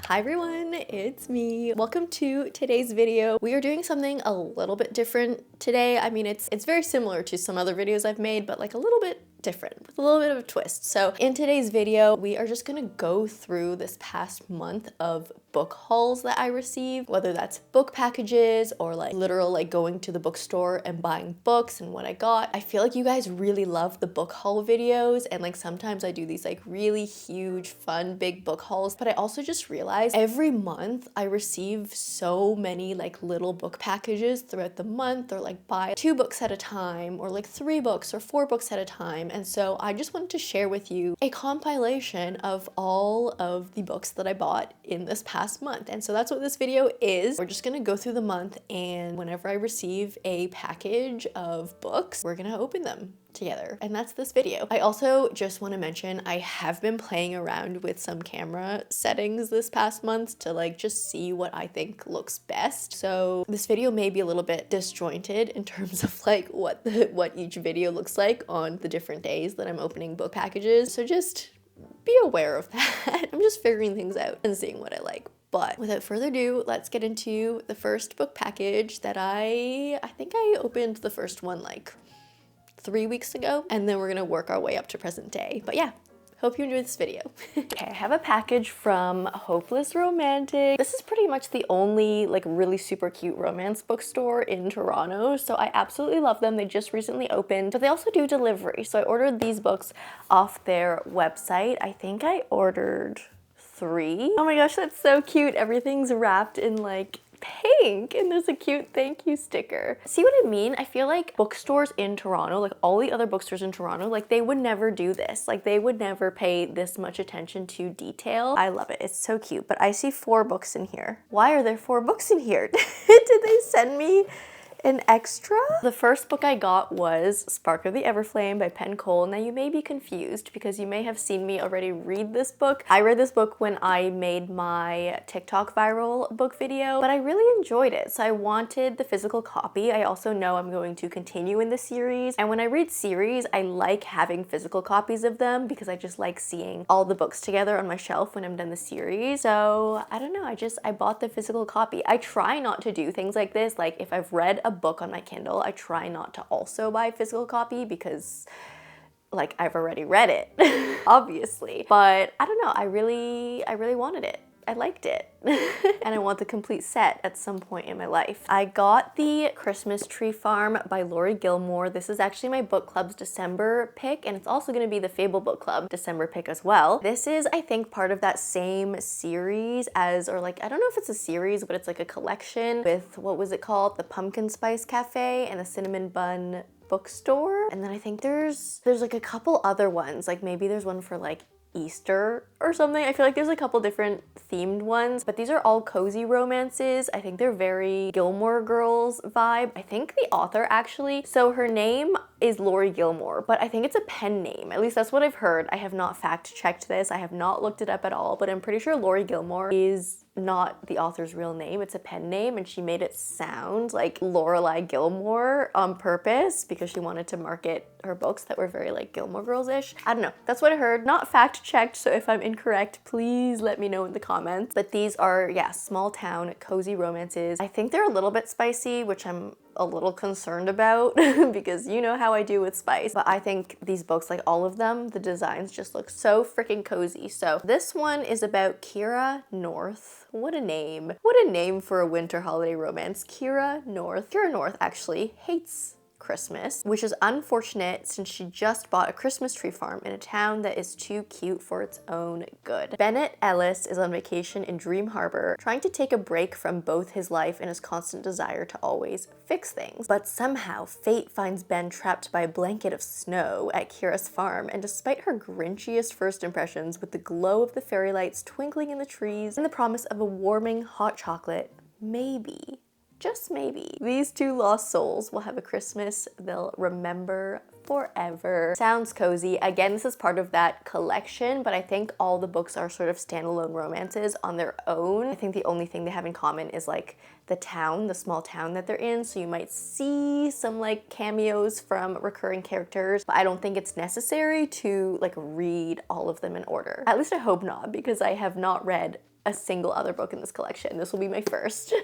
Hi everyone, it's me. Welcome to today's video. We are doing something a little bit different today. I mean, it's very similar to some other videos I've made, but like a little bit different with a little bit of a twist. So in today's video, we are just gonna go through this past month of book hauls that I received, whether that's book packages or like literal like going to the bookstore and buying books and what I got. I feel like you guys really love the book haul videos, and like sometimes I do these like really huge, fun, big book hauls, but I also just realized every month I receive so many like little book packages throughout the month, or like buy 2 books at a time, or like 3 books or 4 books at a time. And so I just wanted to share with you a compilation of all of the books that I bought in this past month. And so that's what this video is. We're just gonna go through the month, and whenever I receive a package of books, we're gonna open them together, and that's this video. I also just want to mention I have been playing around with some camera settings this past month to like just see what I think looks best. So this video may be a little bit disjointed in terms of like what each video looks like on the different days that I'm opening book packages. So just be aware of that. I'm just figuring things out and seeing what I like. But without further ado, let's get into the first book package that I think I opened the first one like 3 weeks ago, and then we're gonna work our way up to present day. But yeah, hope you enjoy this video. Okay, I have a package from Hopeless Romantic. This is pretty much the only like really super cute romance bookstore in Toronto, so I absolutely love them. They just recently opened, but they also do delivery. So I ordered these books off their website. I think I ordered 3. Oh my gosh, that's so cute. Everything's wrapped in like pink, and there's a cute thank you sticker. See what I mean? I feel like bookstores in Toronto, like all the other bookstores in Toronto, like they would never do this. Like they would never pay this much attention to detail. I love it. It's so cute. But I see 4 books in here. Why are there 4 books in here? Did they send me an extra? The first book I got was Spark of the Everflame by Penn Cole. Now you may be confused because you may have seen me already read this book. I read this book when I made my TikTok viral book video, but I really enjoyed it. So I wanted the physical copy. I also know I'm going to continue in the series. And when I read series, I like having physical copies of them because I just like seeing all the books together on my shelf when I'm done the series. So I don't know, I bought the physical copy. I try not to do things like this. Like if I've read a book on my Kindle, I try not to also buy a physical copy because like I've already read it, obviously. But I don't know, I really wanted it. I liked it. And I want the complete set at some point in my life. I got the Christmas Tree Farm by Laurie Gilmore. This is actually my book club's December pick, and it's also gonna be the Fable Book Club December pick as well. This is, I think, part of that same series as, or like, I don't know if it's a series, but it's like a collection with, what was it called? The Pumpkin Spice Cafe and the Cinnamon Bun Bookstore. And then I think there's like a couple other ones, like maybe there's one for like Easter or something. I feel like there's a couple different themed ones, but these are all cozy romances. I think they're very Gilmore Girls vibe. I think the author actually, so her name is Laurie Gilmore, but I think it's a pen name. At least that's what I've heard. I have not fact checked this. I have not looked it up at all, but I'm pretty sure Laurie Gilmore is not the author's real name. It's a pen name, and she made it sound like Lorelai Gilmore on purpose because she wanted to market her books that were very like Gilmore Girls-ish. I don't know. That's what I heard. Not fact checked, so if I'm incorrect, please let me know in the comments. But these are, yeah, small town cozy romances. I think they're a little bit spicy, which I'm a little concerned about because you know how I do with spice. But I think these books, like all of them, the designs just look so freaking cozy. So this one is about Kira North. What a name. What a name for a winter holiday romance. Kira North. Kira North actually hates Christmas, which is unfortunate since she just bought a Christmas tree farm in a town that is too cute for its own good. Bennett Ellis is on vacation in Dream Harbor, trying to take a break from both his life and his constant desire to always fix things. But somehow fate finds Ben trapped by a blanket of snow at Kira's farm, and despite her grinchiest first impressions, with the glow of the fairy lights twinkling in the trees and the promise of a warming hot chocolate, maybe, just maybe, these 2 lost souls will have a Christmas they'll remember forever. Sounds cozy. Again, this is part of that collection, but I think all the books are sort of standalone romances on their own. I think the only thing they have in common is like the town, the small town that they're in, so you might see some like cameos from recurring characters, but I don't think it's necessary to like read all of them in order. At least I hope not, because I have not read a single other book in this collection. This will be my first.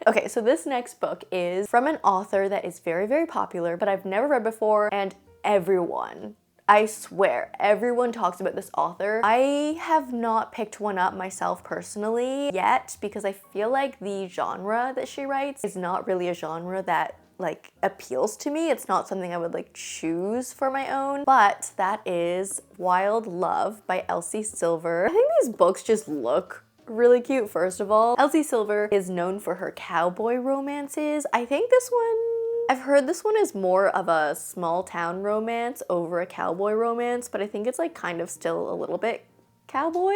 Okay, so this next book is from an author that is very, very popular, but I've never read before, and everyone, I swear, everyone talks about this author. I have not picked one up myself personally yet because I feel like the genre that she writes is not really a genre that like appeals to me. It's not something I would like choose for my own, but that is Wild Love by Elsie Silver. I think these books just look really cute, first of all. Elsie Silver is known for her cowboy romances. I think this one, I've heard this one is more of a small town romance over a cowboy romance, but I think it's like kind of still a little bit cowboy.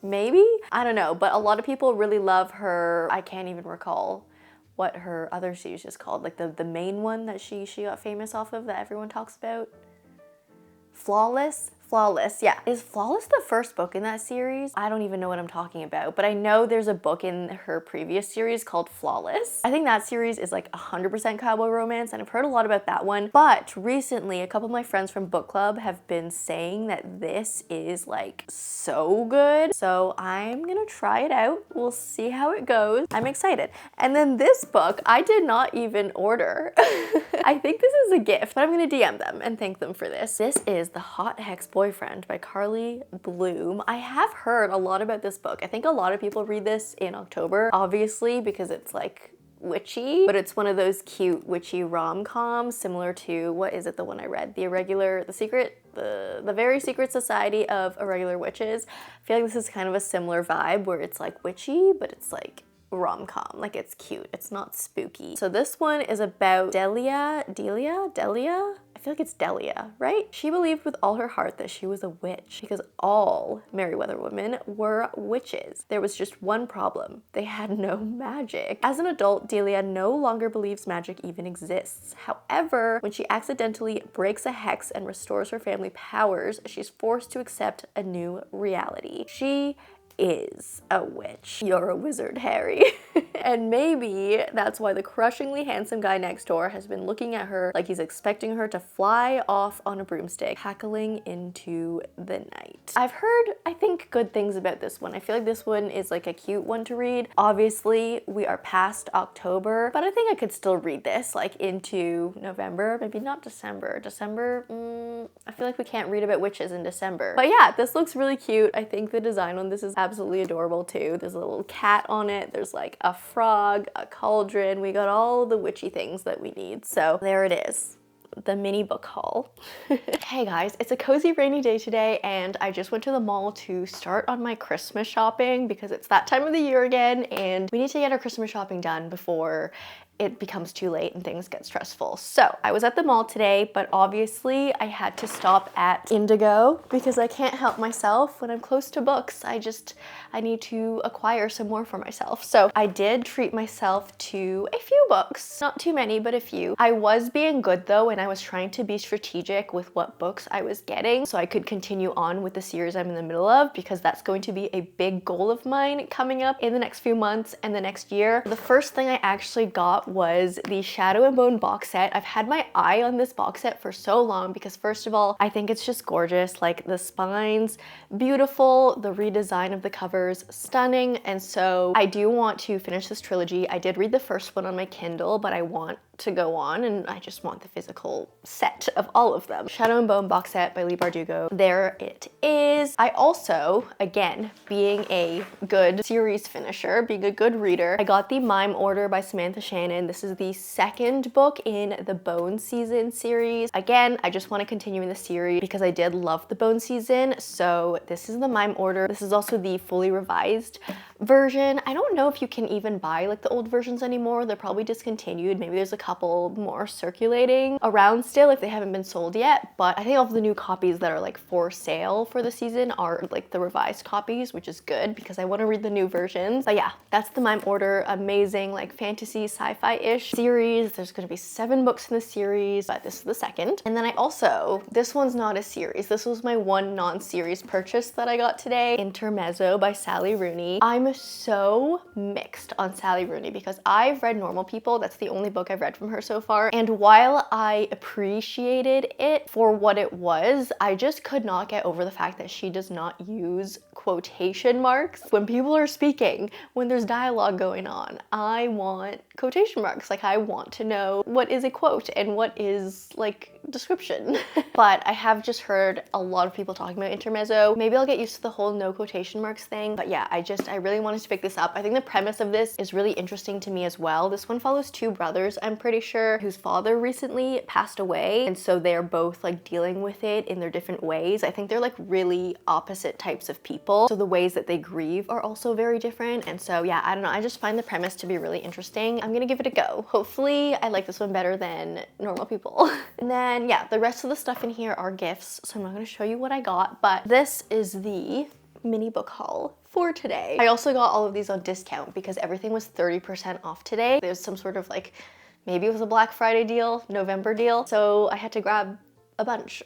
Maybe? I don't know, but a lot of people really love her. I can't even recall what her other series is called, like the main one that she got famous off of that everyone talks about. Flawless? Flawless, yeah. Is Flawless the first book in that series? I don't even know what I'm talking about, but I know there's a book in her previous series called Flawless. I think that series is like 100% cowboy romance, and I've heard a lot about that one. But recently, a couple of my friends from book club have been saying that this is like so good. So I'm gonna try it out. We'll see how it goes. I'm excited. And then this book, I did not even order. I think this is a gift, but I'm gonna DM them and thank them for this. This is The Hot Hex Boyfriend by Carly Bloom. I have heard a lot about this book. I think a lot of people read this in October, obviously, because it's like witchy, but it's one of those cute witchy rom-coms similar to, what is it, the one I read? The Very Secret Society of Irregular Witches. I feel like this is kind of a similar vibe where it's like witchy, but it's like rom-com, like it's cute, it's not spooky. So this one is about Delia? I feel like it's Delia, right? She believed with all her heart that she was a witch because all Merryweather women were witches. There was just one problem. They had no magic. As an adult, Delia no longer believes magic even exists. However, when she accidentally breaks a hex and restores her family powers, she's forced to accept a new reality. She is a witch. You're a wizard, Harry. And maybe that's why the crushingly handsome guy next door has been looking at her like he's expecting her to fly off on a broomstick, cackling into the night. I've heard, I think, good things about this one. I feel like this one is like a cute one to read. Obviously, we are past October, but I think I could still read this like into November, maybe not December. I feel like we can't read about witches in December. But yeah, this looks really cute. I think the design on this is absolutely adorable too. There's a little cat on it. There's like a frog, a cauldron. We got all the witchy things that we need. So there it is. The mini book haul. Hey guys, it's a cozy rainy day today and I just went to the mall to start on my Christmas shopping because it's that time of the year again and we need to get our Christmas shopping done before it becomes too late and things get stressful. So I was at the mall today, but obviously I had to stop at Indigo because I can't help myself when I'm close to books. I need to acquire some more for myself. So I did treat myself to a few books, not too many, but a few. I was being good though, and I was trying to be strategic with what books I was getting so I could continue on with the series I'm in the middle of because that's going to be a big goal of mine coming up in the next few months and the next year. The first thing I actually got was the Shadow and Bone box set. I've had my eye on this box set for so long because first of all, I think it's just gorgeous. Like the spines, beautiful, the redesign of the covers, stunning. And so I do want to finish this trilogy. I did read the first one on my Kindle, but I want to go on and I just want the physical set of all of them. Shadow and Bone box set by Leigh Bardugo. There it is. I also, again, being a good series finisher, being a good reader, I got the Mime Order by Samantha Shannon. This is the second book in the Bone Season series. Again, I just want to continue in the series because I did love the Bone Season. So this is the Mime Order. This is also the fully revised version. I don't know if you can even buy like the old versions anymore. They're probably discontinued. Maybe there's a couple more circulating around still if they haven't been sold yet, but I think all of the new copies that are like for sale for the season are like the revised copies, which is good because I want to read the new versions. But yeah, that's the Mime Order. Amazing, like fantasy sci-fi-ish series. There's going to be 7 books in the series, but this is the second. And then I also, this one's not a series. This was my one non-series purchase that I got today, Intermezzo by Sally Rooney. I'm so mixed on Sally Rooney because I've read Normal People. That's the only book I've read from her so far. And while I appreciated it for what it was, I just could not get over the fact that she does not use quotation marks when people are speaking, when there's dialogue going on. I want quotation marks. Like, I want to know what is a quote and what is like description. But I have just heard a lot of people talking about intermezzo. Maybe I'll get used to the whole no quotation marks thing. But yeah, I really wanted to pick this up. I think the premise of this is really interesting to me as well. This one follows two brothers, I'm pretty sure, whose father recently passed away. And so they're both like dealing with it in their different ways. I think they're like really opposite types of people. So the ways that they grieve are also very different. And so yeah, I don't know. I just find the premise to be really interesting. I'm gonna give it a go. Hopefully I like this one better than normal people. And then yeah, the rest of the stuff in here are gifts. So I'm not gonna show you what I got, but this is the mini book haul for today. I also got all of these on discount because everything was 30% off today. There's some sort of like, maybe it was a Black Friday deal, November deal. So I had to grab a bunch.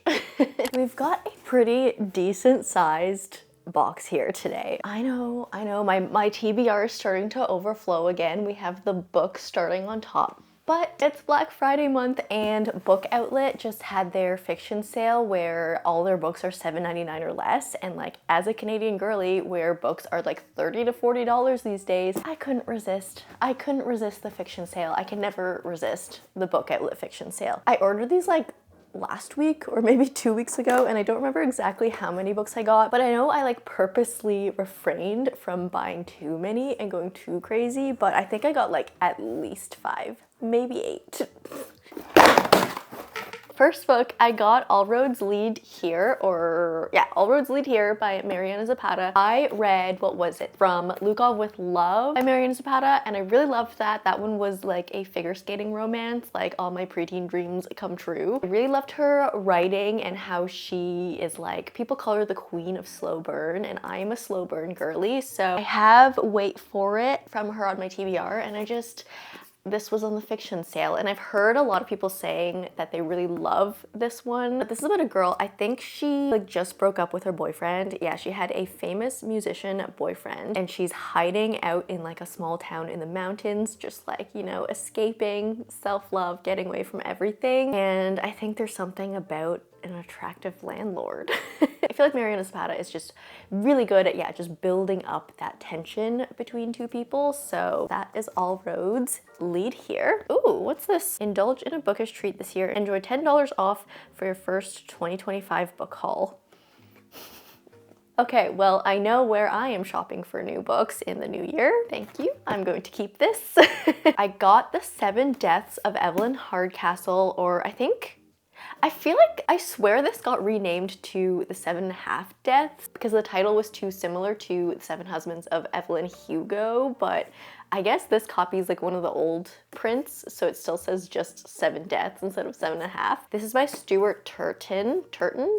We've got a pretty decent sized box here today. I know, my TBR is starting to overflow again. We have the book starting on top. But it's Black Friday month and Book Outlet just had their fiction sale where all their books are $7.99 or less. And like, as a Canadian girly where books are like $30 to $40 these days, I couldn't resist. I couldn't resist the fiction sale. I can never resist the Book Outlet fiction sale. I ordered these like last week or maybe 2 weeks ago, and I don't remember exactly how many books I got, but I know I like purposely refrained from buying too many and going too crazy, but I think I got like at least 5, maybe 8. First book, I got All Roads Lead Here, All Roads Lead Here by Mariana Zapata. I read, what was it, From Lukov with Love by Mariana Zapata, and I really loved that. That one was like a figure skating romance, like all my preteen dreams come true. I really loved her writing and how she is like, people call her the queen of slow burn, and I am a slow burn girly, so I have Wait For It from her on my TBR, and this was on the fiction sale, and I've heard a lot of people saying that they really love this one. But this is about a girl, I think she like just broke up with her boyfriend. Yeah, she had a famous musician boyfriend, and she's hiding out in like a small town in the mountains, just like, you know, escaping, self-love, getting away from everything. And I think there's something about an attractive landlord. I feel like Mariana Zapata is just really good at, yeah, just building up that tension between two people. So that is All Roads Lead Here. Ooh, what's this? Indulge in a bookish treat this year. Enjoy $10 off for your first 2025 book haul. Okay, well, I know where I am shopping for new books in the new year. Thank you. I'm going to keep this. I got The 7 Deaths of Evelyn Hardcastle, or I feel like, I swear this got renamed to The 7.5 Deaths because the title was too similar to The 7 Husbands of Evelyn Hugo, but I guess this copy is like one of the old prints, so it still says just 7 Deaths instead of 7.5. This is by Stuart Turton.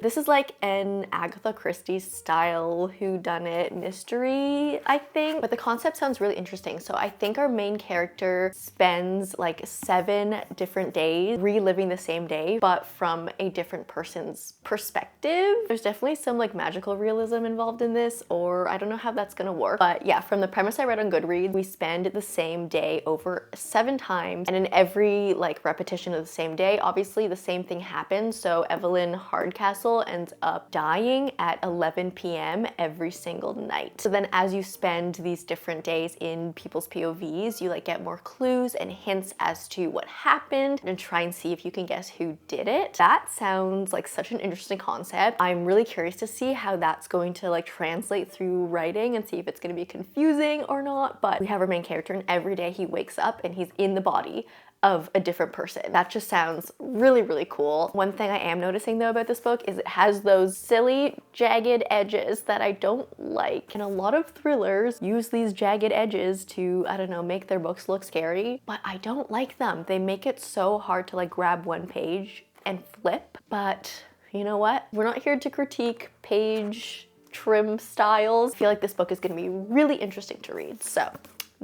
This is like an Agatha Christie style whodunit mystery, I think. But the concept sounds really interesting. So I think our main character spends like 7 different days reliving the same day, but from a different person's perspective. There's definitely some like magical realism involved in this, or I don't know how that's gonna work. But yeah, from the premise I read on Goodreads, we spend the same day over 7 times, and in every like repetition of the same day, obviously the same thing happens. So Evelyn Hardcastle ends up dying at 11 p.m. every single night. So then as you spend these different days in people's POVs, you like get more clues and hints as to what happened and try and see if you can guess who did it. That sounds like such an interesting concept. I'm really curious to see how that's going to like translate through writing and see if it's going to be confusing or not. But we have our main character, and every day he wakes up and he's in the body of a different person. That just sounds really, really cool. One thing I am noticing though about this book is it has those silly jagged edges that I don't like. And a lot of thrillers use these jagged edges to, I don't know, make their books look scary, but I don't like them. They make it so hard to like grab one page and flip. But you know what? We're not here to critique page trim styles. I feel like this book is gonna be really interesting to read. So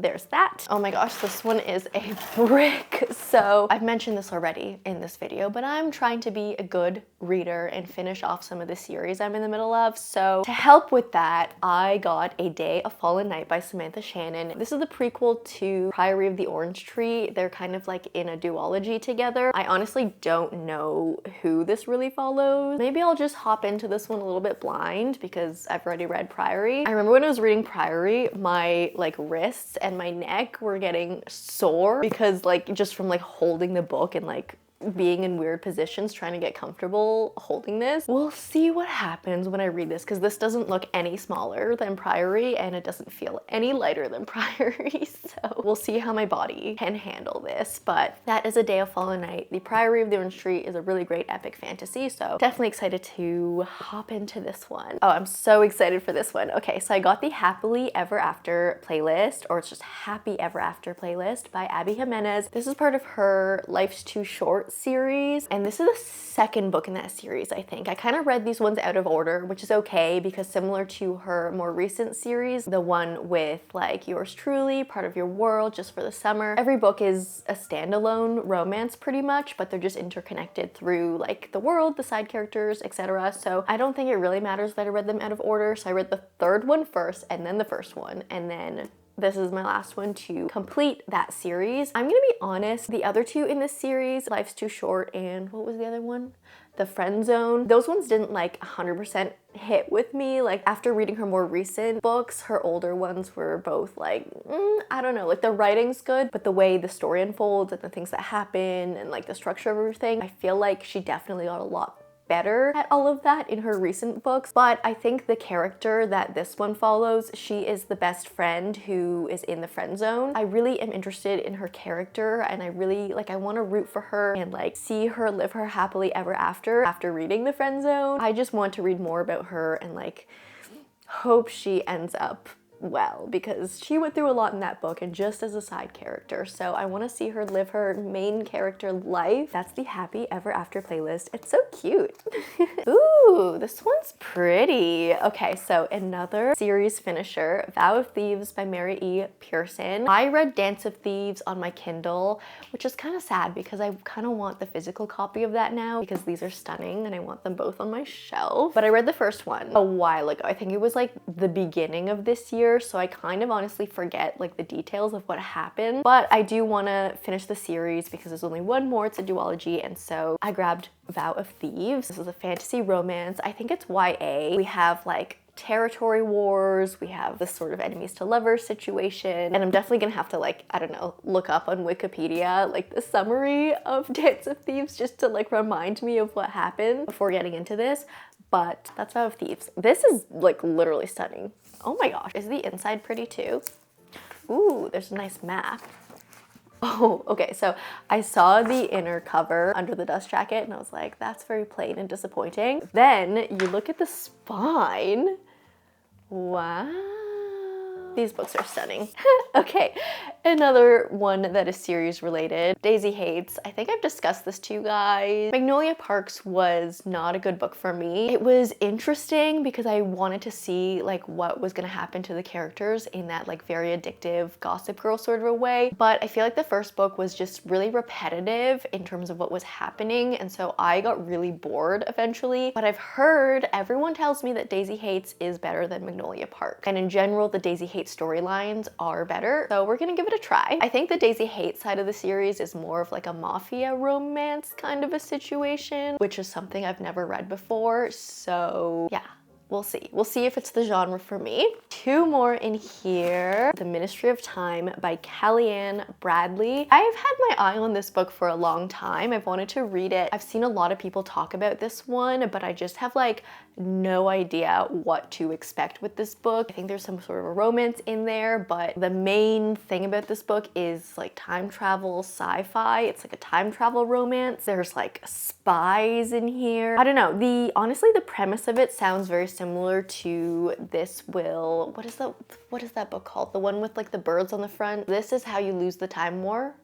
there's that. Oh my gosh, this one is a brick. So I've mentioned this already in this video, but I'm trying to be a good reader and finish off some of the series I'm in the middle of. So to help with that, I got A Day of Fallen Night by Samantha Shannon. This is the prequel to Priory of the Orange Tree. They're kind of like in a duology together. I honestly don't know who this really follows. Maybe I'll just hop into this one a little bit blind because I've already read Priory. I remember when I was reading Priory, my like wrists and my neck were getting sore because like just from like holding the book and like being in weird positions trying to get comfortable holding this. We'll see what happens when I read this because this doesn't look any smaller than Priory and it doesn't feel any lighter than Priory. So we'll see how my body can handle this. But that is A Day of Fallen Night. The Priory of the Orange Tree is a really great epic fantasy. So definitely excited to hop into this one. Oh, I'm so excited for this one. Okay, so I got the Happily Ever After playlist, or it's just Happy Ever After playlist by Abby Jimenez. This is part of her Life's Too Short series, and this is the second book in that series, I think. I kind of read these ones out of order, which is okay because similar to her more recent series, the one with like Yours Truly, Part of Your World, Just for the Summer, every book is a standalone romance pretty much, but they're just interconnected through like the world, the side characters, etc. So I don't think it really matters that I read them out of order. So I read the third one first and then the first one, and then this is my last one to complete that series. I'm gonna be honest, the other two in this series, Life's Too Short and what was the other one? The Friend Zone. Those ones didn't like 100% hit with me. Like after reading her more recent books, her older ones were both like, I don't know, like the writing's good, but the way the story unfolds and the things that happen and like the structure of everything, I feel like she definitely got a lot better at all of that in her recent books. But I think the character that this one follows, she is the best friend who is in the friend zone. I really am interested in her character and I really like, I want to root for her and like see her live her happily ever after reading the friend zone. I just want to read more about her and like hope she ends up well, because she went through a lot in that book and just as a side character. So I want to see her live her main character life. That's the Happy Ever After playlist. It's so cute. Ooh, this one's pretty. Okay, so another series finisher, Vow of Thieves by Mary E. Pearson. I read Dance of Thieves on my Kindle, which is kind of sad because I kind of want the physical copy of that now because these are stunning and I want them both on my shelf. But I read the first one a while ago. I think it was like the beginning of this year, so I kind of honestly forget like the details of what happened, but I do want to finish the series because there's only one more. It's a duology, and so I grabbed Vow of Thieves. This is a fantasy romance. I think it's YA. We have like territory wars, we have this sort of enemies to lovers situation, and I'm definitely gonna have to like, I don't know, look up on Wikipedia like the summary of Dance of Thieves just to like remind me of what happened before getting into this. But that's Vow of Thieves. This is like literally stunning. Oh my gosh, is the inside pretty too? Ooh, there's a nice map. Oh, okay, so I saw the inner cover under the dust jacket and I was like, that's very plain and disappointing. Then you look at the spine. Wow. These books are stunning. Okay, another one that is series related, Daisy Hates. I think I've discussed this to you guys. Magnolia Parks was not a good book for me. It was interesting because I wanted to see like what was gonna happen to the characters in that like very addictive Gossip Girl sort of a way. But I feel like the first book was just really repetitive in terms of what was happening. And so I got really bored eventually. But I've heard, everyone tells me that Daisy Hates is better than Magnolia Park. And in general, the Daisy Hates storylines are better, so we're gonna give it a try. I think the Daisy Hates side of the series is more of like a mafia romance kind of a situation, which is something I've never read before, so yeah. We'll see. We'll see if it's the genre for me. Two more in here. The Ministry of Time by Kellyanne Bradley. I've had my eye on this book for a long time. I've wanted to read it. I've seen a lot of people talk about this one, but I just have like no idea what to expect with this book. I think there's some sort of a romance in there, but the main thing about this book is like time travel sci-fi. It's like a time travel romance. There's like spies in here. I don't know. Honestly, the premise of it sounds very similar to This Will, what is that book called? The one with like the birds on the front. This Is How You Lose the Time War.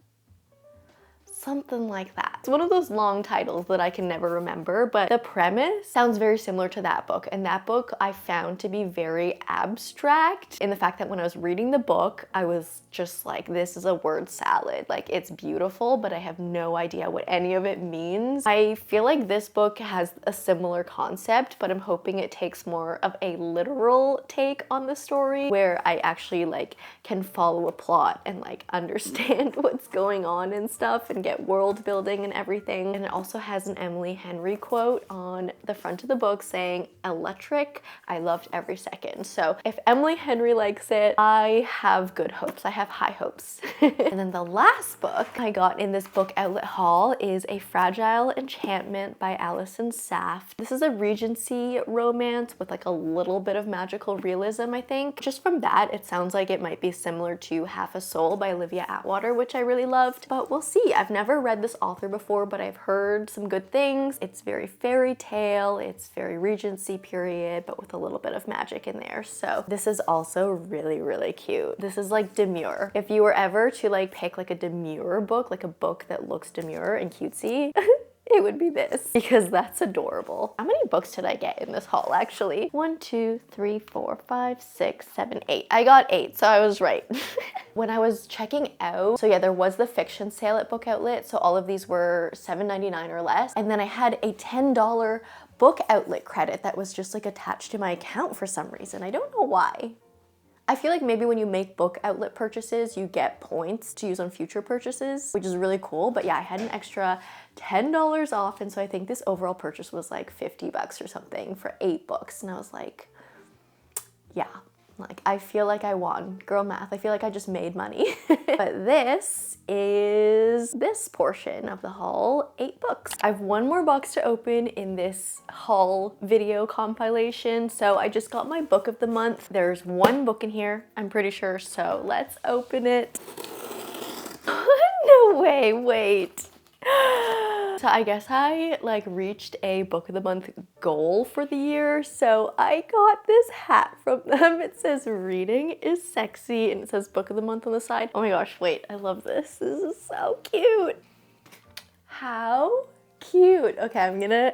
something like that. It's one of those long titles that I can never remember, but the premise sounds very similar to that book. And that book I found to be very abstract in the fact that when I was reading the book, I was just like, this is a word salad. Like, it's beautiful, but I have no idea what any of it means. I feel like this book has a similar concept, but I'm hoping it takes more of a literal take on the story where I actually like can follow a plot and like understand what's going on and stuff and get world building and everything. And it also has an Emily Henry quote on the front of the book saying, "Electric, I loved every second." So if Emily Henry likes it, I have good hopes. I have high hopes. And then the last book I got in this book outlet haul is A Fragile Enchantment by Alison Saft. This is a Regency romance with like a little bit of magical realism, I think. Just from that, it sounds like it might be similar to Half a Soul by Olivia Atwater, which I really loved, but we'll see. I've never read this author before, but I've heard some good things. It's very fairy tale, it's very Regency period, but with a little bit of magic in there. So this is also really, really cute. This is like demure. If you were ever to like pick like a demure book, like a book that looks demure and cutesy, it would be this, because that's adorable. How many books did I get in this haul actually? 1, 2, 3, 4, 5, 6, 7, 8. I got 8, so I was right. When I was checking out, so yeah, there was the fiction sale at Book Outlet, so all of these were $7.99 or less. And then I had a $10 Book Outlet credit that was just like attached to my account for some reason. I don't know why. I feel like maybe when you make Book Outlet purchases, you get points to use on future purchases, which is really cool. But yeah, I had an extra $10 off, and so I think this overall purchase was like 50 bucks or something for 8 books. And I was like, yeah, like I feel like I won. Girl math, I feel like I just made money. But this is this portion of the haul, 8 books. I have one more box to open in this haul video compilation. So I just got my book of the month. There's one book in here, I'm pretty sure. So let's open it. No way, wait. So I guess I like reached a book of the month goal for the year. So I got this hat from them. It says reading is sexy and it says book of the month on the side. Oh my gosh, wait, I love this. This is so cute. How cute. Okay, I'm gonna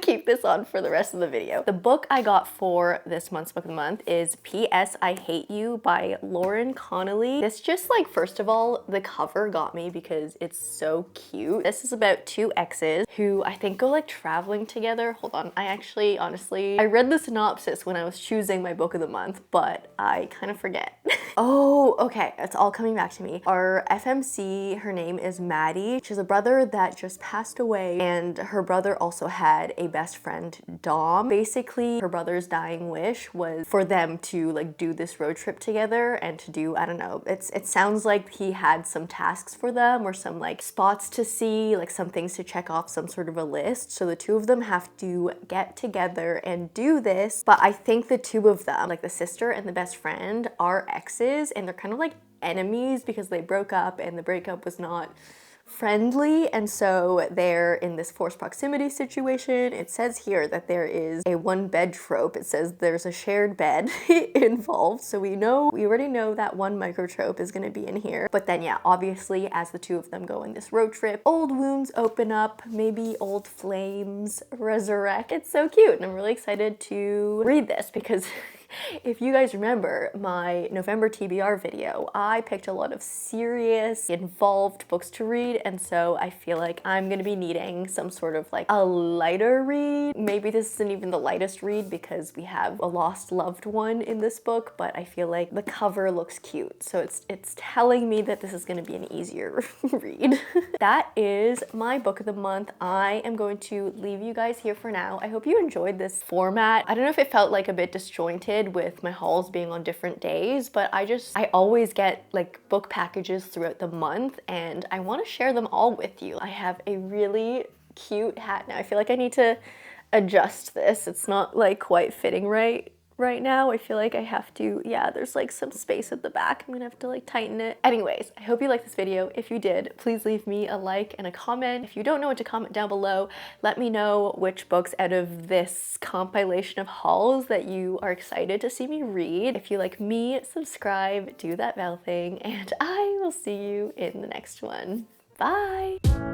keep this on for the rest of the video. The book I got for this month's book of the month is P.S. I Hate You by Lauren Connolly. This just like, first of all, the cover got me because it's so cute. This is about 2 exes who I think go like traveling together. Hold on, I actually, honestly, I read the synopsis when I was choosing my book of the month, but I kind of forget. Oh, okay, it's all coming back to me. Our FMC, her name is Maddie. She's a brother that just passed away, and her brother also had a best friend, Dom. Basically, her brother's dying wish was for them to like do this road trip together and to do, I don't know, it sounds like he had some tasks for them or some like spots to see, like some things to check off some sort of a list. So the 2 of them have to get together and do this, but I think the 2 of them, like the sister and the best friend, are exes, and they're kind of like enemies because they broke up and the breakup was not friendly, and so they're in this forced proximity situation. It says here that there is a 1-bed trope. It says there's a shared bed involved, so we already know that one microtrope is going to be in here. But then yeah, obviously as the 2 of them go on this road trip, old wounds open up, maybe old flames resurrect. It's so cute, and I'm really excited to read this because if you guys remember my November TBR video, I picked a lot of serious, involved books to read, and so I feel like I'm gonna be needing some sort of like a lighter read. Maybe this isn't even the lightest read because we have a lost loved one in this book, but I feel like the cover looks cute, so it's telling me that this is gonna be an easier read. That is my book of the month. I am going to leave you guys here for now. I hope you enjoyed this format. I don't know if it felt like a bit disjointed with my hauls being on different days, but I always get like book packages throughout the month and I want to share them all with you. I have a really cute hat now. I feel like I need to adjust this. It's not like quite fitting right now. I feel like I have to, yeah, there's like some space at the back. I'm gonna have to like tighten it. Anyways, I hope you liked this video. If you did, please leave me a like and a comment. If you don't know what to comment down below, let me know which books out of this compilation of hauls that you are excited to see me read. If you like me, subscribe, do that bell thing, and I will see you in the next one. Bye!